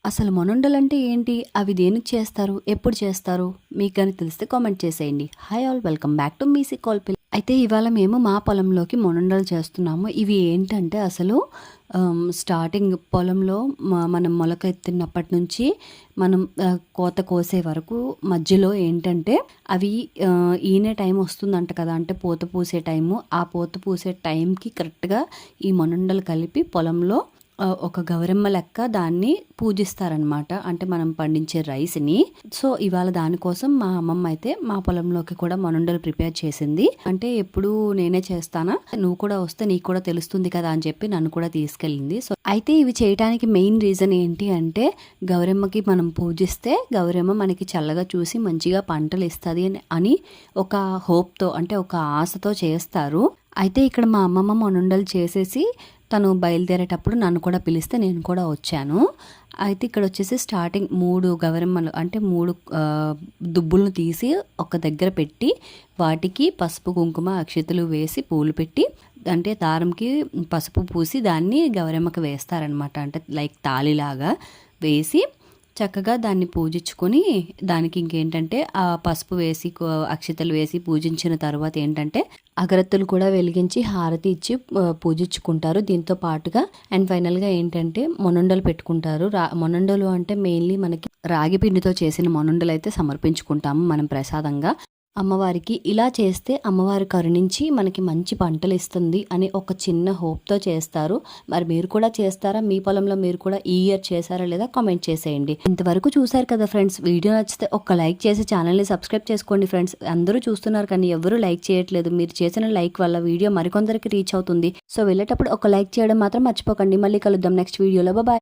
అసలు మొనుండలంటే ఏంటి? అవి దేనికి చేస్తారు? ఎప్పుడు చేస్తారు? మీకు గాని తెలిస్తే కామెంట్ చేసేయండి. Hi all welcome back to మీసీ కాల్పిల్. అయితే ఇవాళ మేము మా పొలంలోకి మొనుండలు చేస్తున్నాము. ఇవి ఏంటంటే అసలు స్టార్టింగ్ పొలంలో మనం మొలకెత్తినప్పటి నుంచి మనం కోత కోసే వరకు మధ్యలో ఏంటంటే అవి ఈనే టైం వస్తుందంట కదా! అంటే పూత పూసే టైము. ఆ పూత పూసే టైంకి కరెక్ట్‌గా ఈ మొనుండలు కలిపి పొలంలో ఒక గౌరమ్మ లెక్క దాన్ని పూజిస్తారనమాట. అంటే మనం పండించే రైస్‌ని. సో, ఇవాళ దానికోసం మా అమ్మమ్మ అయితే మా పొలంలోకి కూడా మనుండలు ప్రిపేర్ చేసింది. అంటే ఎప్పుడు నేనే చేస్తానా? నువ్వు కూడా వస్తే నీకు కూడా తెలుస్తుంది కదా అని చెప్పి నన్ను కూడా తీసుకెళ్ళింది. సో, అయితే ఇవి చేయడానికి మెయిన్ రీజన్ ఏంటి అంటే గౌరమ్మకి మనం పూజిస్తే గౌరమ్మ మనకి చల్లగా చూసి మంచిగా పంటలు ఇస్తది అని ఒక హోప్‌తో అంటే ఒక ఆశతో చేస్తారు. అయితే ఇక్కడ మా అమ్మమ్మ మొనుండలు చేసేసి తను బయలుదేరేటప్పుడు నన్ను కూడా పిలిస్తే నేను కూడా వచ్చాను. అయితే ఇక్కడ వచ్చేసి స్టార్టింగ్ 3 గవరమ్మలు అంటే 3 దుబ్బులను తీసి ఒక దగ్గర పెట్టి వాటికి పసుపు, కుంకుమ, అక్షతలు వేసి పూలు పెట్టి అంటే దారంకి పసుపు పూసి దాన్ని గౌరమ్మకి వేస్తారనమాట. అంటే లైక్ తాళిలాగా వేసి చక్కగా దాన్ని పూజించుకొని దానికి ఇంకేంటంటే ఆ పసుపు వేసి అక్షతలు వేసి పూజించిన తర్వాత ఏంటంటే అగరత్తులు కూడా వెలిగించి హారతి ఇచ్చి పూజించుకుంటారు. దీంతో పాటుగా అండ్ ఫైనల్గా ఏంటంటే మొనుండలు పెట్టుకుంటారు. మొనుండలు అంటే మెయిన్లీ మనకి రాగి పిండితో చేసిన మొనుండలు అయితే సమర్పించుకుంటాము మనం ప్రసాదంగా అమ్మవారికి. ఇలా చేస్తే అమ్మవారి కరుణించి మనకి మంచి పంటలు ఇస్తుంది అని ఒక చిన్న హోప్తో చేస్తారు. మరి మీరు కూడా చేస్తారా? మీ పొలంలో మీరు కూడా ఈ ఇయర్ చేశారా లేదా కామెంట్ చేసేయండి. ఇంతవరకు చూసారు కదా ఫ్రెండ్స్. వీడియో నచ్చితే ఒక లైక్ చేసి ఛానల్ని సబ్స్క్రైబ్ చేసుకోండి ఫ్రెండ్స్. అందరూ చూస్తున్నారు కానీ ఎవరు లైక్ చేయట్లేదు. మీరు చేసిన లైక్ వల్ల వీడియో మరికొందరికి రీచ్ అవుతుంది. సో వెళ్ళేటప్పుడు ఒక లైక్ చేయడం మాత్రం మర్చిపోకండి. మళ్ళీ కలుద్దాం నెక్స్ట్ వీడియోలో. బాయ్.